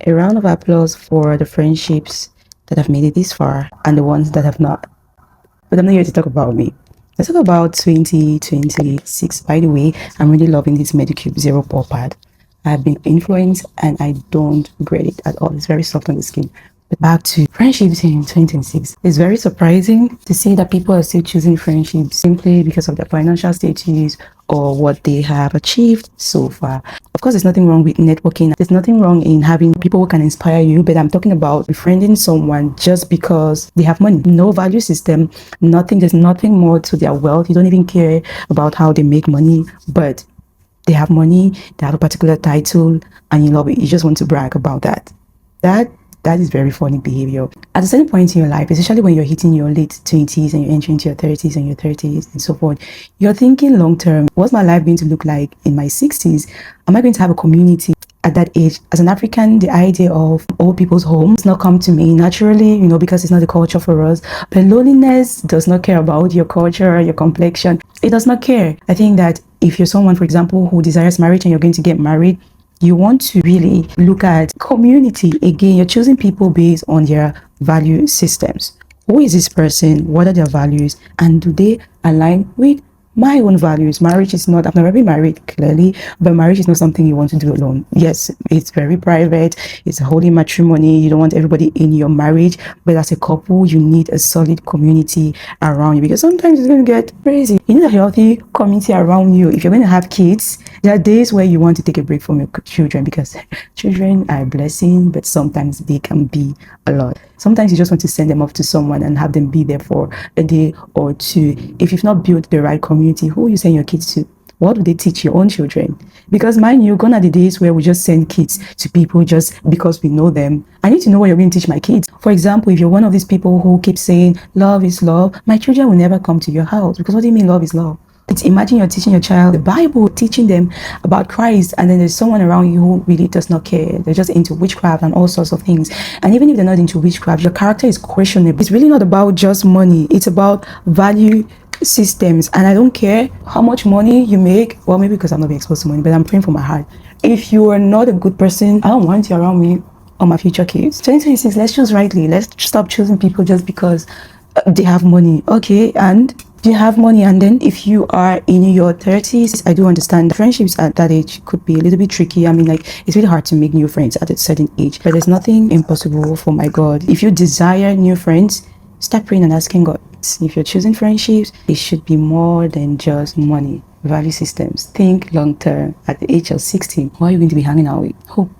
A round of applause for the friendships that have made it this far and the ones that have not. But I'm not here to talk about me. Let's talk about 2026. By the way, I'm really loving this Medicube Zero Pore Pad. I've been influenced and I don't regret it at all. It's very soft on the skin. But back to friendships in 2026. It's very surprising to see that people are still choosing friendships simply because of their financial status or what they have achieved so far. Of course, there's nothing wrong with networking. There's nothing wrong in having people who can inspire you, but I'm talking about befriending someone just because they have money. No value system, nothing. There's nothing more to their wealth. You don't even care about how they make money, but they have money, they have a particular title, and you love it. You just want to brag about that. That is very funny behavior. At a certain point in your life, especially when you're hitting your late 20s and you're entering into your 30s and your 30s and so forth, you're thinking long term, what's my life going to look like in my 60s? Am I going to have a community? At that age, as an African, the idea of old people's homes does not come to me naturally, because it's not the culture for us. But loneliness does not care about your culture, your complexion. It does not care. I think that if you're someone, for example, who desires marriage and you're going to get married, you want to really look at community. Again, you're choosing people based on their value systems. Who is this person? What are their values? And do they align with my own values? Marriage is not, I've never been married clearly, but marriage is not something you want to do alone. Yes, it's very private. It's a holy matrimony. You don't want everybody in your marriage, but as a couple, you need a solid community around you because sometimes it's going to get crazy. You need a healthy community around you. If you're going to have kids, there are days where you want to take a break from your children because children are a blessing, but sometimes they can be a lot. Sometimes you just want to send them off to someone and have them be there for a day or two. If you've not built the right community, who you send your kids to? What do they teach your own children? Because mind you, gone are the days where we just send kids to people just because we know them. I need to know what you're going to teach my kids. For example, if you're one of these people who keep saying, love is love, my children will never come to your house. Because what do you mean love is love? Imagine you're teaching your child the Bible, teaching them about Christ, and then there's someone around you who really does not care. They're just into witchcraft and all sorts of things. And even if they're not into witchcraft, your character is questionable. It's really not about just money. It's about value systems. And I don't care how much money you make. Well, maybe because I'm not being exposed to money, but I'm praying for my heart. If you are not a good person, I don't want you around me or my future kids. 2026, let's choose rightly. Let's stop choosing people just because they have money. Okay, and you have money, and then if you are in your 30s, I do understand friendships at that age could be a little bit tricky. I mean, like, it's really hard to make new friends at a certain age, but there's nothing impossible for my God. If you desire new friends, start praying and asking God. If you're choosing friendships, it should be more than just money. Value systems. Think long term. At the age of 16, who are you going to be hanging out with? Who?